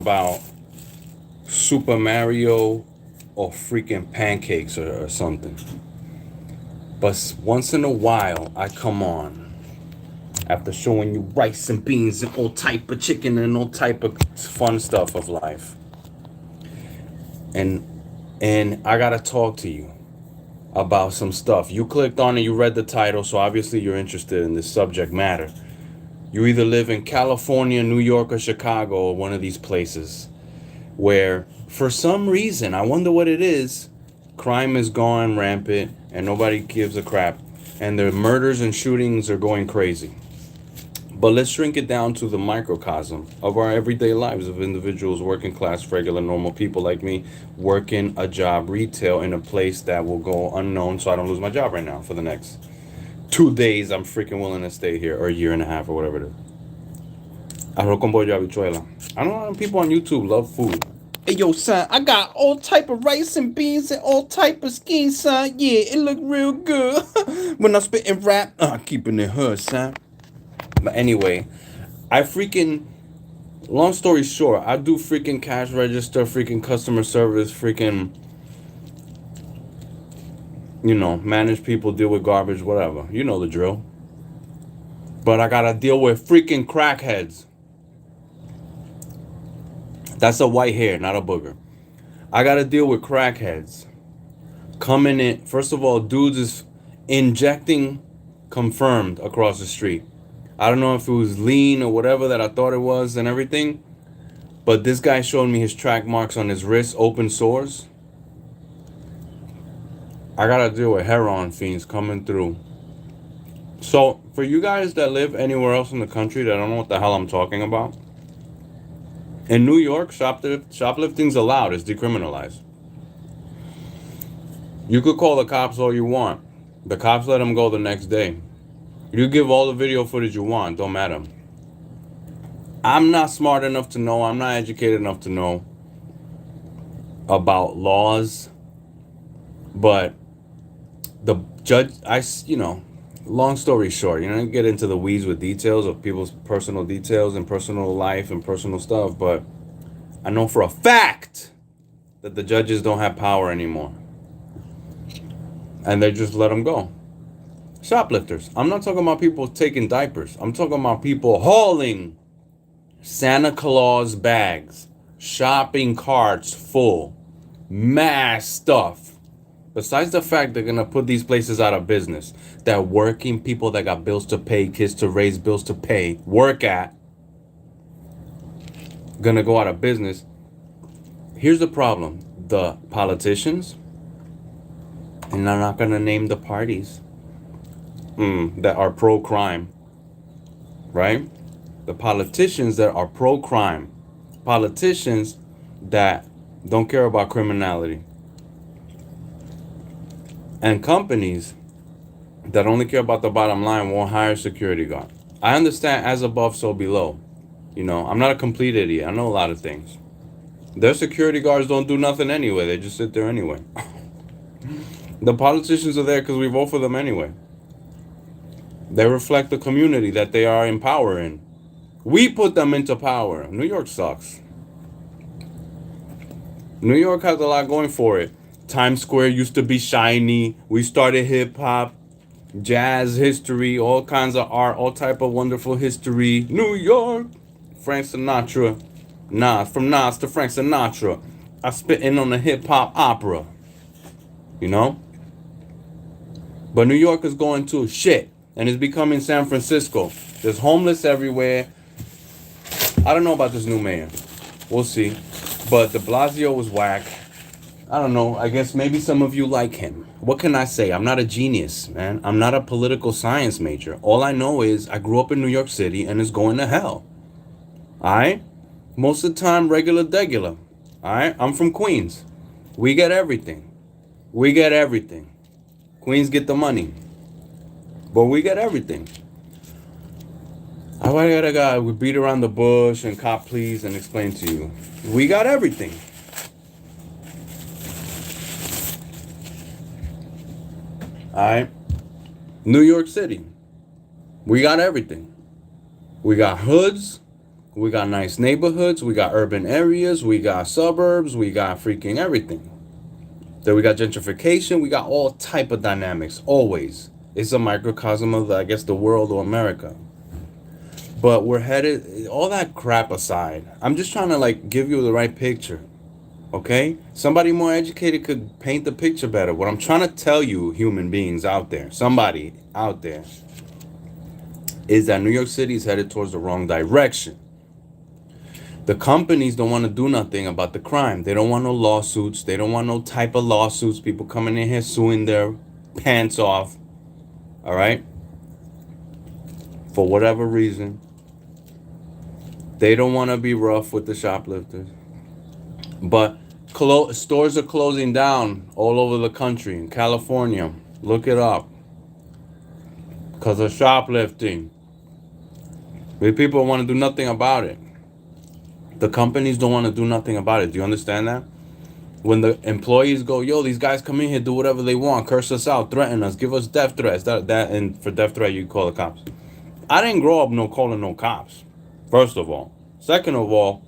about Super Mario or freaking pancakes or something. But once in a while, I come on after showing you rice and beans and all type of chicken and all type of fun stuff of life. And I gotta talk to you about some stuff. You clicked on it, you read the title, so obviously you're interested in this subject matter. You either live in California, New York, or Chicago, or one of these places where, for some reason, I wonder what it is, crime is gone rampant and nobody gives a crap. And the murders and shootings are going crazy. But let's shrink it down to the microcosm of our everyday lives of individuals, working class, regular, normal people like me, working a job retail in a place that will go unknown so I don't lose my job right now for the next 2 days. I'm freaking willing to stay here, or a year and a half, or whatever it is. Arroz con pollo habichuela. I don't know, people on YouTube love food. Hey yo, son, I got all type of rice and beans and all type of skins, son. Yeah, it look real good. When I spit and rap, keeping it hood, son. But anyway, I freaking, long story short, I do freaking cash register, freaking customer service, freaking, manage people, deal with garbage, whatever. You know the drill. But I gotta deal with freaking crackheads. That's a white hair, not a booger. I gotta deal with crackheads coming in. First of all, dudes is injecting confirmed across the street. I don't know if it was lean or whatever that I thought it was and everything, but this guy showed me his track marks on his wrist, open sores. I gotta deal with heroin fiends coming through. So, for you guys that live anywhere else in the country that don't know what the hell I'm talking about, in New York, shoplifting's allowed, it's decriminalized. You could call the cops all you want. The cops let him go the next day. You give all the video footage you want, don't matter. I'm not smart enough to know, I'm not educated enough to know about laws, but the judge, long story short, get into the weeds with details of people's personal details and personal life and personal stuff, but I know for a fact that the judges don't have power anymore. And they just let them go. Shoplifters. I'm not talking about people taking diapers. I'm talking about people hauling Santa Claus bags, shopping carts full, mass stuff. Besides the fact they're going to put these places out of business, that working people that got bills to pay, kids to raise, bills to pay, work at, going to go out of business. Here's the problem. The politicians, and I'm not going to name the parties, that are pro-crime, right? The politicians that are pro-crime, politicians that don't care about criminality, and companies that only care about the bottom line won't hire security guard. I understand as above, so below. I'm not a complete idiot. I know a lot of things. Their security guards don't do nothing anyway. They just sit there anyway. The politicians are there because we vote for them anyway. They reflect the community that they are in power in. We put them into power. New York sucks. New York has a lot going for it. Times Square used to be shiny. We started hip hop, jazz history, all kinds of art, all type of wonderful history. New York, Frank Sinatra, from Nas to Frank Sinatra. I spit in on the hip hop opera, But New York is going to shit, and it's becoming San Francisco. There's homeless everywhere. I don't know about this new mayor. We'll see. But de Blasio was whack. I don't know. I guess maybe some of you like him. What can I say? I'm not a genius, man. I'm not a political science major. All I know is I grew up in New York City and it's going to hell. Alright? Most of the time, regular degular. Alright? I'm from Queens. We get everything. We get everything. Queens get the money. But we get everything. I gotta we beat around the bush and cop please and explain to you. We got everything. Alright? New York City. We got everything. We got hoods. We got nice neighborhoods. We got urban areas. We got suburbs. We got freaking everything. Then we got gentrification. We got all type of dynamics. Always. It's a microcosm of, I guess, the world or America. But we're headed, all that crap aside, I'm just trying to like give you the right picture. Okay? Somebody more educated could paint the picture better. What I'm trying to tell you, human beings out there, somebody out there, is that New York City is headed towards the wrong direction. The companies don't want to do nothing about the crime. They don't want no lawsuits. They don't want no type of lawsuits. People coming in here suing their pants off. All right? For whatever reason. They don't want to be rough with the shoplifters. But stores are closing down all over the country. In California, look it up. Because of shoplifting. The people want to do nothing about it. The companies don't want to do nothing about it. Do you understand that? When the employees go, yo, these guys come in here, do whatever they want, curse us out, threaten us, give us death threats. And for death threat, you call the cops. I didn't grow up calling no cops. First of all. Second of all,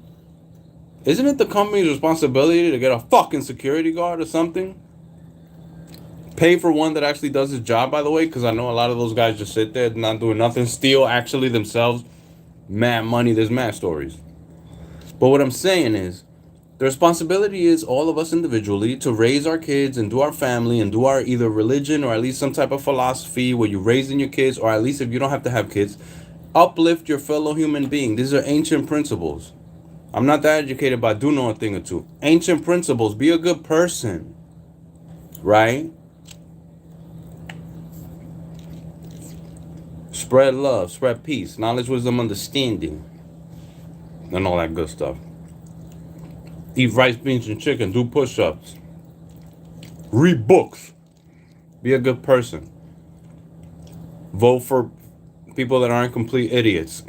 isn't it the company's responsibility to get a fucking security guard or something? Pay for one that actually does his job, by the way, because I know a lot of those guys just sit there not doing nothing, steal actually themselves. Mad money, there's mad stories. But what I'm saying is, the responsibility is all of us individually to raise our kids and do our family and do our either religion or at least some type of philosophy where you're raising your kids, or at least if you don't have to have kids, uplift your fellow human being. These are ancient principles. I'm not that educated, but I do know a thing or two. Ancient principles. Be a good person. Right? Spread love. Spread peace. Knowledge, wisdom, understanding. And all that good stuff. Eat rice, beans, and chicken. Do push-ups. Read books. Be a good person. Vote for people that aren't complete idiots.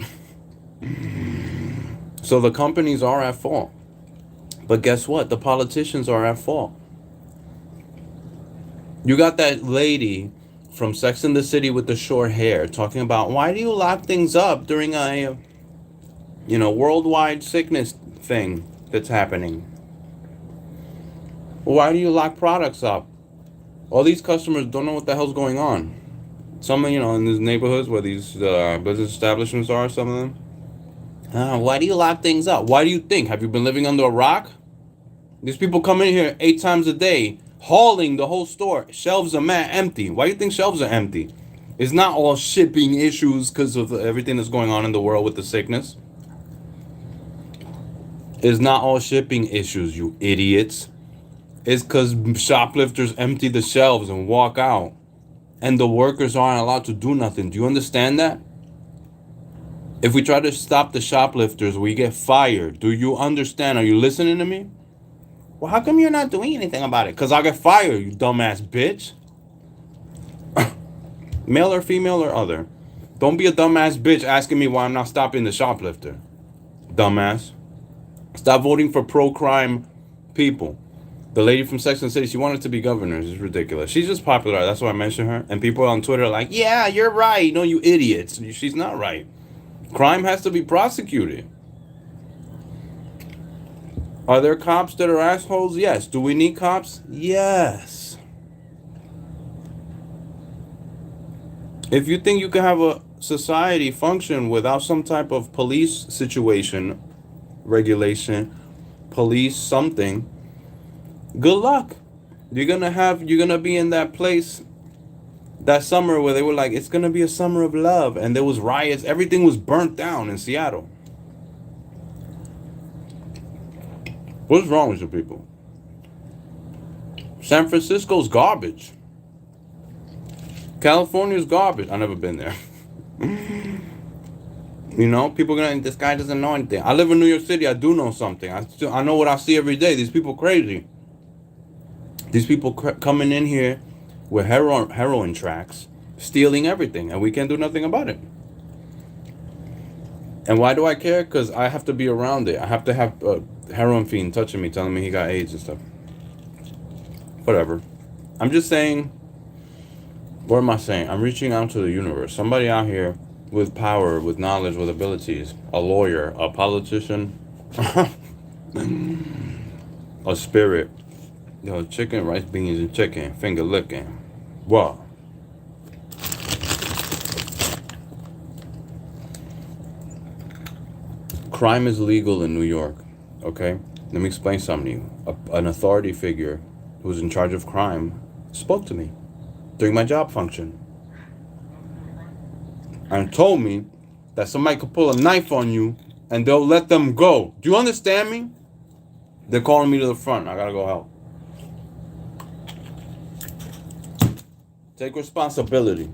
So the companies are at fault. But guess what? The politicians are at fault. You got that lady from Sex and the City with the short hair talking about, why do you lock things up during a, worldwide sickness thing that's happening? Why do you lock products up? All these customers don't know what the hell's going on. Some, in these neighborhoods where these business establishments are, some of them. Why do you lock things up? Why do you think? Have you been living under a rock? These people come in here 8 times a day, hauling the whole store. Shelves are mad empty. Why do you think shelves are empty? It's not all shipping issues because of everything that's going on in the world with the sickness. It's not all shipping issues, you idiots. It's because shoplifters empty the shelves and walk out. And the workers aren't allowed to do nothing. Do you understand that? If we try to stop the shoplifters, we get fired. Do you understand? Are you listening to me? Well, how come you're not doing anything about it? Because I get fired, you dumbass bitch. Male or female or other. Don't be a dumbass bitch asking me why I'm not stopping the shoplifter. Dumbass. Stop voting for pro-crime people. The lady from Sex and the City, she wanted to be governor. It's ridiculous. She's just popular. That's why I mention her. And people on Twitter are like, yeah, you're right. No, you idiots. She's not right. Crime has to be prosecuted. Are there cops that are assholes? Yes. Do we need cops? Yes. If you think you can have a society function without some type of police situation, regulation, police something, good luck. You're gonna be in that place that summer where they were like, it's gonna be a summer of love, and there was riots, everything was burnt down in Seattle. What's wrong with you people? San Francisco's garbage. California's garbage. I've never been there. People gonna, this guy doesn't know anything. I live in New York City. I do know something. I know what I see every day. These people crazy. These people coming in here with heroin tracks, stealing everything, and we can't do nothing about it. And why do I care? Because I have to be around it. I have to have a heroin fiend touching me, telling me he got AIDS and stuff. Whatever. I'm just saying, what am I saying? I'm reaching out to the universe. Somebody out here with power, with knowledge, with abilities. A lawyer, a politician, a spirit. Yo, chicken, rice, beans, and chicken. Finger licking. What? Crime is legal in New York. Okay? Let me explain something to you. An authority figure who's in charge of crime spoke to me during my job function and told me that somebody could pull a knife on you and they'll let them go. Do you understand me? They're calling me to the front. I gotta go help. Take responsibility.